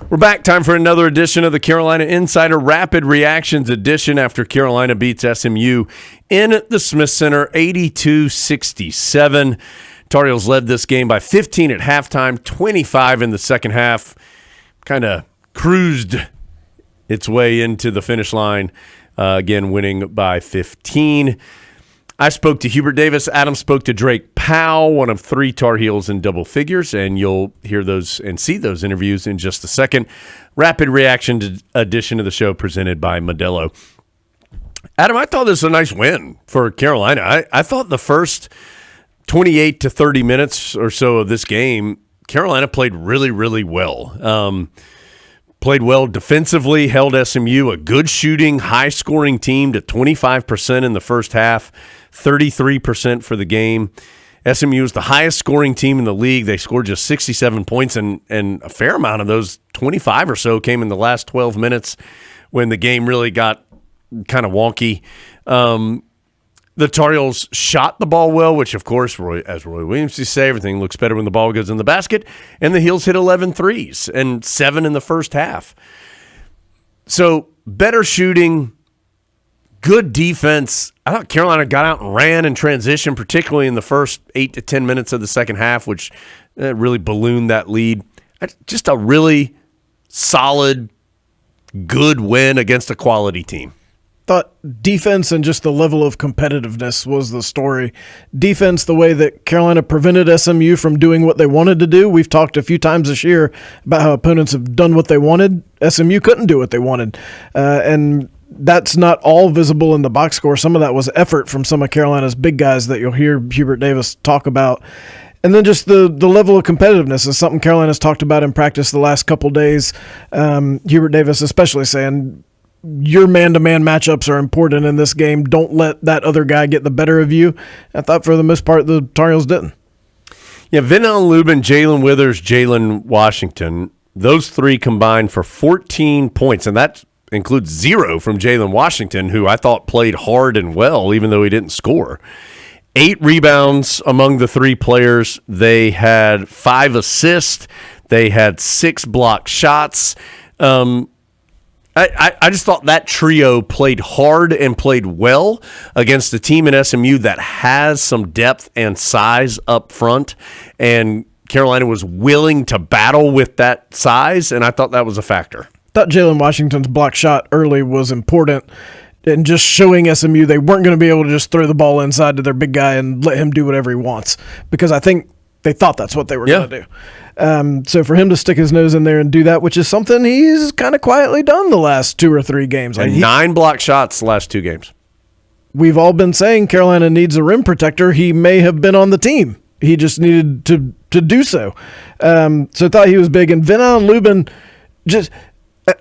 We're back. Time for another edition of the Carolina Insider Rapid Reactions edition after Carolina beats SMU in the Smith Center 82-67. Tar Heels led this game by 15 at halftime, 25 in the second half. Kind of cruised its way into the finish line, again winning by 15. I spoke to Hubert Davis. Adam spoke to Drake Powell, one of three Tar Heels in double figures, and you'll hear those and see those interviews in just a second. Rapid reaction edition of the show presented by Modelo. Adam, I thought this was a nice win for Carolina. I thought the first 28 to 30 minutes or so of this game, Carolina played really, really well. Played well defensively, held SMU, a good shooting, high-scoring team, to 25% in the first half, 33% for the game. SMU is the highest-scoring team in the league. They scored just 67 points, and a fair amount of those, 25 or so, came in the last 12 minutes when the game really got kind of wonky. The Tar Heels shot the ball well, which, of course, as Roy Williams used to say, everything looks better when the ball goes in the basket. And the Heels hit 11 threes and 7 in the first half. So better shooting, good defense. I thought Carolina got out and ran in transition, particularly in the first 8 to 10 minutes of the second half, which really ballooned that lead. Just a really solid, good win against a quality team. Thought defense and just the level of competitiveness was the story. Defense, the way that Carolina prevented SMU from doing what they wanted to do. We've talked a few times this year about how opponents have done what they wanted. SMU couldn't do what they wanted. And that's not all visible in the box score. Some of that was effort from some of Carolina's big guys that you'll hear Hubert Davis talk about. And then just the level of competitiveness is something Carolina's talked about in practice the last couple days. Hubert Davis especially saying, your man-to-man matchups are important in this game. Don't let that other guy get the better of you. I thought for the most part the Tar Heels didn't. Yeah, Vinell Lubin, Jalen Withers, Jalen Washington, those three combined for 14 points, and that includes 0 from Jalen Washington, who I thought played hard and well, even though he didn't score. 8 rebounds among the three players. They had 5 assists. They had 6 blocked shots. I just thought that trio played hard and played well against a team in SMU that has some depth and size up front, and Carolina was willing to battle with that size, and I thought that was a factor. I thought Jalen Washington's block shot early was important, and just showing SMU they weren't going to be able to just throw the ball inside to their big guy and let him do whatever he wants, because I think they thought that's what they were going to do. So for him to stick his nose in there and do that, which is something he's kind of quietly done the last 2 or 3 games. And 9 block shots the last 2 games. We've all been saying Carolina needs a rim protector. He may have been on the team. He just needed to do so. So I thought he was big. And Vinell Lubin,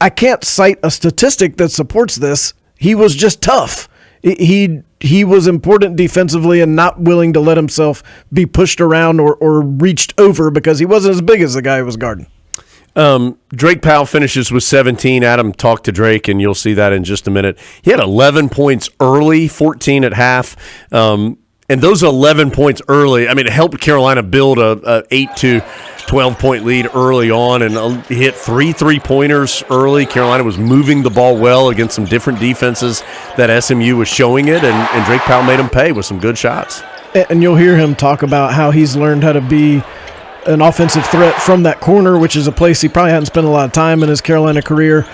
I can't cite a statistic that supports this. He was just tough. He was important defensively and not willing to let himself be pushed around or reached over because he wasn't as big as the guy who was guarding. Drake Powell finishes with 17. Adam talked to Drake, and you'll see that in just a minute. He had 11 points early, 14 at half. And those 11 points early, I mean, it helped Carolina build a 8 to 12-point lead early on, and hit 3 3-pointers early. Carolina was moving the ball well against some different defenses that SMU was showing it, and Drake Powell made them pay with some good shots. And you'll hear him talk about how he's learned how to be an offensive threat from that corner, which is a place he probably hadn't spent a lot of time in his Carolina career.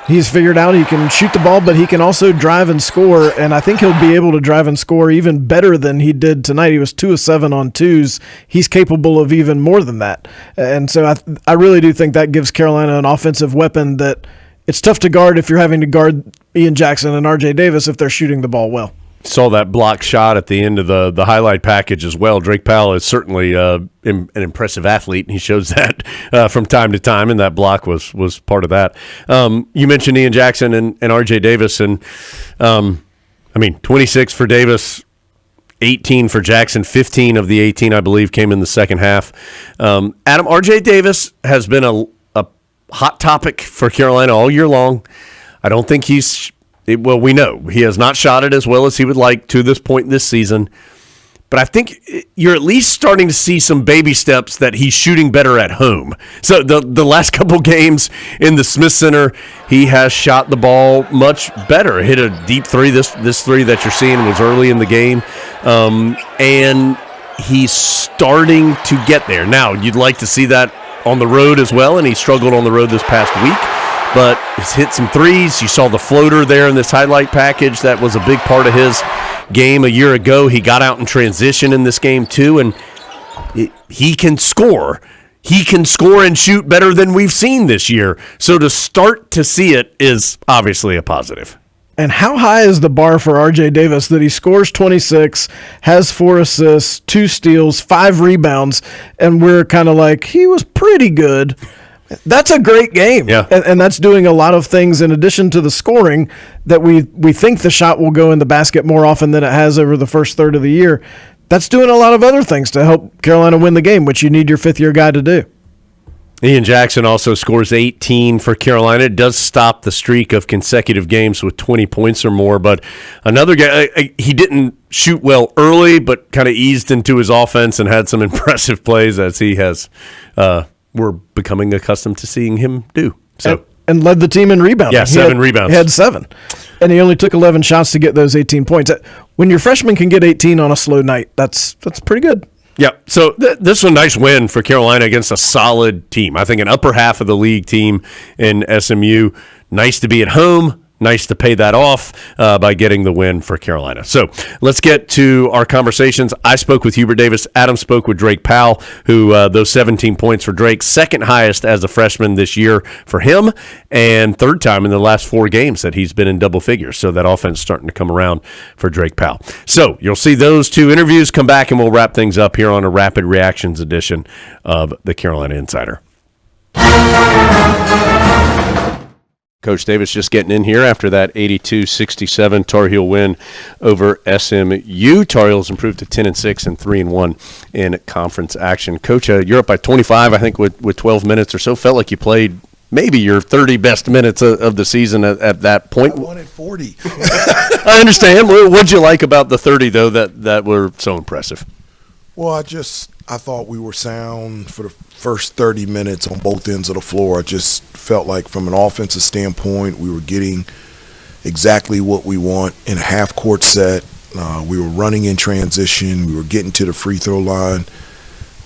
He's figured out he can shoot the ball, but he can also drive and score, and I think he'll be able to drive and score even better than he did tonight. He was 2 of 7 on twos. He's capable of even more than that. And so I really do think that gives Carolina an offensive weapon that it's tough to guard if you're having to guard Ian Jackson and R.J. Davis if they're shooting the ball well. Saw that block shot at the end of the highlight package as well. Drake Powell is certainly an impressive athlete, and he shows that from time to time, and that block was part of that. You mentioned Ian Jackson and R.J. Davis, and 26 for Davis, 18 for Jackson, 15 of the 18, I believe, came in the second half. Adam, R.J. Davis has been a hot topic for Carolina all year long. I don't think we know he has not shot it as well as he would like to this point this season, but I think you're at least starting to see some baby steps that he's shooting better at home. So the last couple games in the Smith Center, he has shot the ball much better. Hit a deep three. This three that you're seeing was early in the game, and he's starting to get there. Now, you'd like to see that on the road as well, and he struggled on the road this past week, but he's hit some threes. You saw the floater there in this highlight package. That was a big part of his game a year ago. He got out in transition in this game too, and he can score. He can score and shoot better than we've seen this year. So to start to see it is obviously a positive. And how high is the bar for RJ Davis that he scores 26, has 4 assists, 2 steals, 5 rebounds, and we're kind of like, he was pretty good. That's a great game. Yeah. And that's doing a lot of things in addition to the scoring that we think the shot will go in the basket more often than it has over the first third of the year. That's doing a lot of other things to help Carolina win the game, which you need your fifth-year guy to do. Ian Jackson also scores 18 for Carolina. It does stop the streak of consecutive games with 20 points or more, but another guy, he didn't shoot well early, but kind of eased into his offense and had some impressive plays as he has, we're becoming accustomed to seeing him do. So and led the team in rebounding. Yeah, 7 rebounds. He had 7. And he only took 11 shots to get those 18 points. When your freshman can get 18 on a slow night, that's pretty good. Yeah, so this is a nice win for Carolina against a solid team. I think an upper half of the league team in SMU. Nice to be at home. Nice to pay that off by getting the win for Carolina. So let's get to our conversations. I spoke with Hubert Davis. Adam spoke with Drake Powell, who those 17 points for Drake, second highest as a freshman this year for him, and third time in the last 4 games that he's been in double figures. So that offense starting to come around for Drake Powell. So you'll see those 2 interviews. Come back and we'll wrap things up here on a Rapid Reactions edition of the Carolina Insider. Coach Davis just getting in here after that 82-67 Tar Heel win over SMU. Tar Heels improved to 10-6 and 3-1 in conference action. Coach, you're up by 25, I think, with 12 minutes or so. Felt like you played maybe your 30 best minutes of the season at that point. I wanted 40. I understand. What'd you like about the 30, though, that were so impressive? Well, I thought we were sound for the first 30 minutes on both ends of the floor. I just felt like from an offensive standpoint, we were getting exactly what we want in a half-court set. We were running in transition. We were getting to the free throw line.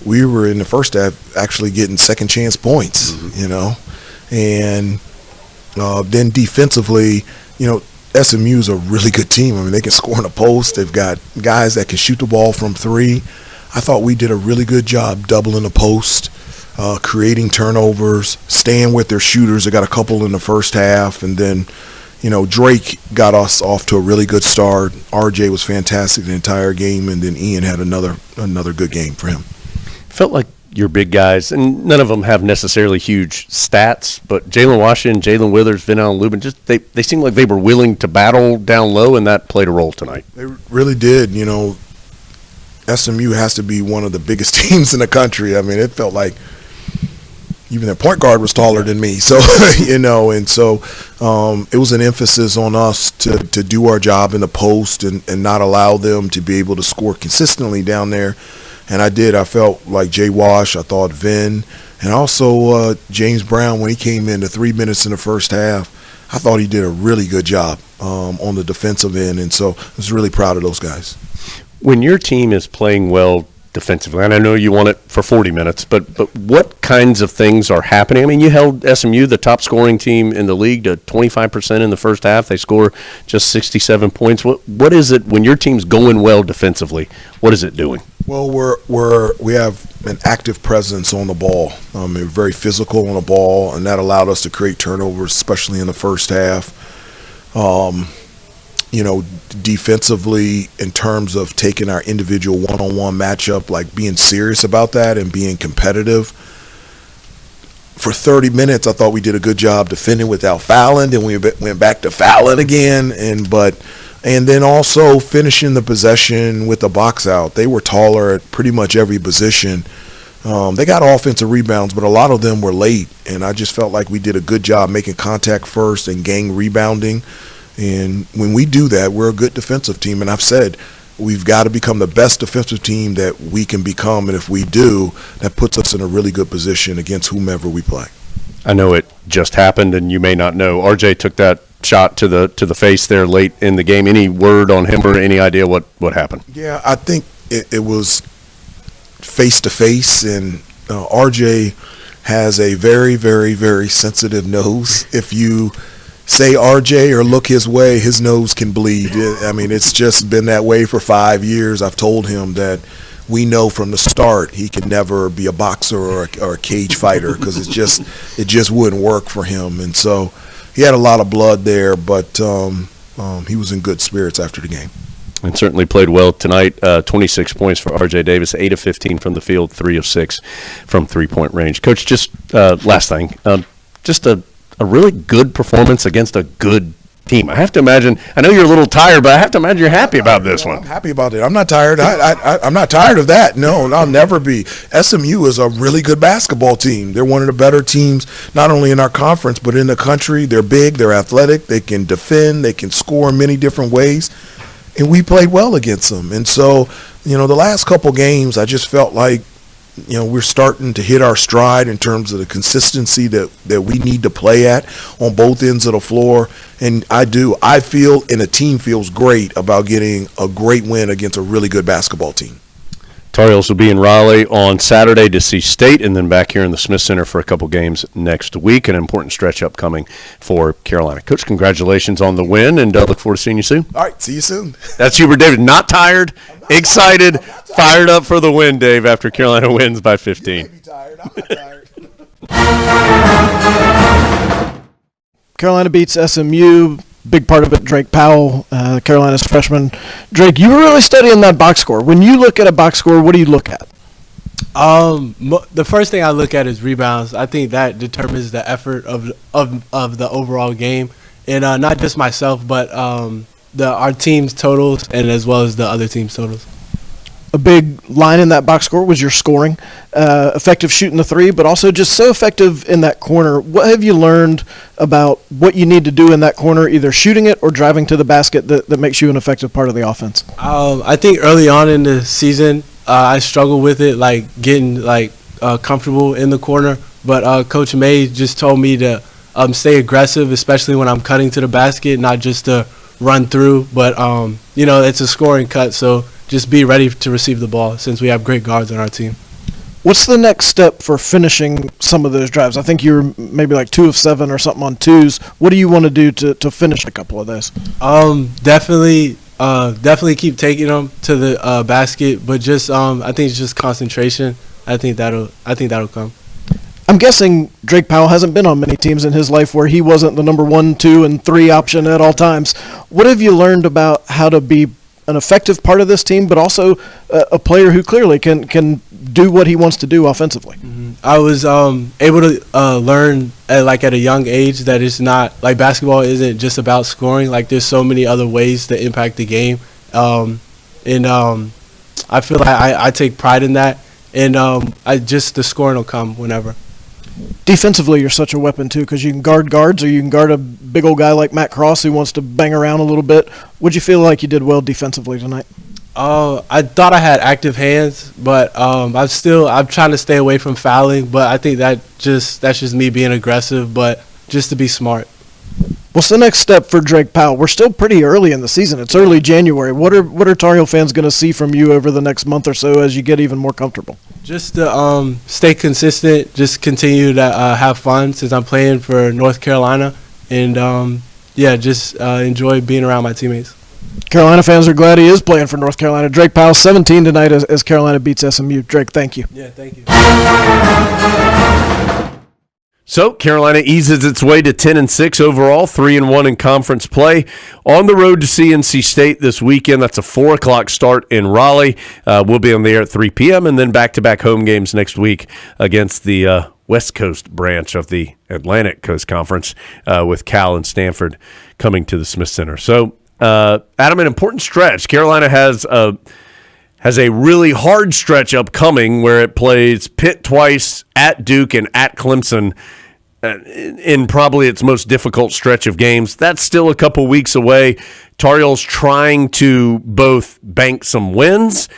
We were in the first half actually getting second-chance points, And then defensively, SMU's a really good team. I mean, they can score in the post. They've got guys that can shoot the ball from 3. I thought we did a really good job doubling the post, creating turnovers, staying with their shooters. They got a couple in the first half, and then, Drake got us off to a really good start. RJ was fantastic the entire game, and then Ian had another good game for him. Felt like your big guys, and none of them have necessarily huge stats, but Jalen Washington, Jalen Withers, Vin Allen Lubin, just they seemed like they were willing to battle down low, and that played a role tonight. They really did. SMU has to be one of the biggest teams in the country. I mean, it felt like even their point guard was taller than me. So, it was an emphasis on us to do our job in the post and not allow them to be able to score consistently down there. And I did. I felt like Jay Wash. I thought Vin. And also James Brown, when he came in the 3 minutes in the first half, I thought he did a really good job on the defensive end. And so I was really proud of those guys. When your team is playing well defensively, and I know you want it for 40 minutes, but what kinds of things are happening? I mean, you held SMU, the top scoring team in the league, to 25% in the first half. They score just 67 points. What is it when your team's going well defensively? What is it doing? Well, we have an active presence on the ball. We're very physical on the ball, and that allowed us to create turnovers, especially in the first half. Defensively, in terms of taking our individual one-on-one matchup, like being serious about that and being competitive. For 30 minutes, I thought we did a good job defending without fouling. Then we went back to fouling again, and then also finishing the possession with the box out. They were taller at pretty much every position. They got offensive rebounds, but a lot of them were late, and I just felt like we did a good job making contact first and gang rebounding. And when we do that, we're a good defensive team. And I've said, we've got to become the best defensive team that we can become, and if we do, that puts us in a really good position against whomever we play. I know it just happened, and you may not know. RJ took that shot to the face there late in the game. Any word on him or any idea what happened? Yeah, I think it was face-to-face, and RJ has a very, very, very sensitive nose. If you say RJ or look his way, his nose can bleed. I mean, it's just been that way for 5 years. I've told him that we know from the start he can never be a boxer or a cage fighter because it just wouldn't work for him. And so he had a lot of blood there, but he was in good spirits after the game. And certainly played well tonight. 26 points for R.J. Davis, 8 of 15 from the field, 3 of 6 from three-point range. Coach, just last thing, just a really good performance against a good team. I have to imagine, I know you're a little tired, but I have to imagine you're happy about this one. I'm happy about it. I'm not tired. I'm not tired of that. No, I'll never be. SMU is a really good basketball team. They're one of the better teams, not only in our conference, but in the country. They're big. They're athletic. They can defend. They can score in many different ways. And we played well against them. And so, the last couple games, I just felt like, we're starting to hit our stride in terms of the consistency that we need to play at on both ends of the floor. And I feel, and the team feels great about getting a great win against a really good basketball team. Tar Heels will be in Raleigh on Saturday to see State, and then back here in the Smith Center for a couple games next week. An important stretch upcoming for Carolina. Coach, congratulations on the win, and look forward to seeing you soon. All right, see you soon. That's Hubert David. Not tired, excited, fired up for the win, Dave, after Carolina wins by 15. You may be tired. I'm not tired. Carolina beats SMU. Big part of it, Drake Powell, Carolina's freshman. Drake, you were really studying that box score. When you look at a box score, what do you look at? The first thing I look at is rebounds. I think that determines the effort of the overall game, and not just myself, but our team's totals and as well as the other team's totals. A big line in that box score was your scoring, effective shooting the three, but also just so effective in that corner. What have you learned about what you need to do in that corner, either shooting it or driving to the basket, that makes you an effective part of the offense? I think early on in the season, I struggled with it, like getting comfortable in the corner. But Coach May just told me to stay aggressive, especially when I'm cutting to the basket, not just to run through. But it's a scoring cut, so just be ready to receive the ball since we have great guards on our team. What's the next step for finishing some of those drives? I think you were maybe like 2 of 7 or something on twos. What do you want to do to finish a couple of those? Definitely keep taking them to the basket, but just I think it's just concentration. I think that'll come. I'm guessing Drake Powell hasn't been on many teams in his life where he wasn't the number 1, 2, and 3 option at all times. What have you learned about how to be an effective part of this team, but also a player who clearly can do what he wants to do offensively? Mm-hmm. I was able to learn at a young age that it's not like basketball isn't just about scoring. Like there's so many other ways to impact the game, and I feel like I take pride in that. And the scoring will come whenever. Defensively, you're such a weapon, too, because you can guard guards or you can guard a big old guy like Matt Cross who wants to bang around a little bit. Would you feel like you did well defensively tonight? I thought I had active hands, but I'm trying to stay away from fouling. But I think that's just me being aggressive, but just to be smart. What's the next step for Drake Powell? We're still pretty early in the season. It's early January. What are Tar Heel fans going to see from you over the next month or so as you get even more comfortable? Just to stay consistent, just continue to have fun since I'm playing for North Carolina, and just enjoy being around my teammates. Carolina fans are glad he is playing for North Carolina. Drake Powell, 17 tonight as Carolina beats SMU. Drake, thank you. Yeah, thank you. So Carolina eases its way to 10-6 overall, 3-1 in conference play. On the road to see NC State this weekend. That's a 4:00 start in Raleigh. We'll be on the air at 3 p.m. and then back-to-back home games next week against the West Coast branch of the Atlantic Coast Conference with Cal and Stanford coming to the Smith Center. So, Adam, an important stretch. Carolina has a really hard stretch upcoming where it plays Pitt twice, at Duke, and at Clemson. in probably its most difficult stretch of games. That's still a couple weeks away. Tar Heels trying to both bank some wins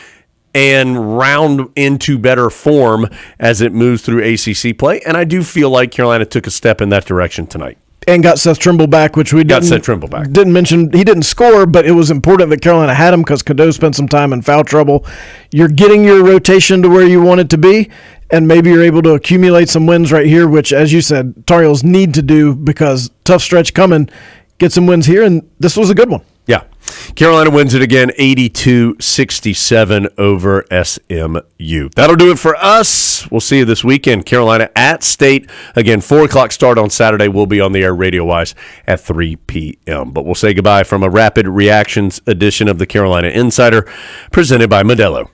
and round into better form as it moves through ACC play. And I do feel like Carolina took a step in that direction tonight. And got Seth Trimble back, which we didn't mention. He didn't score, but it was important that Carolina had him because Cadeau spent some time in foul trouble. You're getting your rotation to where you want it to be, and maybe you're able to accumulate some wins right here, which, as you said, Tar Heels need to do because tough stretch coming. Get some wins here, and this was a good one. Yeah. Carolina wins it again, 82-67 over SMU. That'll do it for us. We'll see you this weekend. Carolina at State. Again, 4 o'clock start on Saturday. We'll be on the air radio-wise at 3 p.m. But we'll say goodbye from a Rapid Reactions edition of the Carolina Insider presented by Modelo.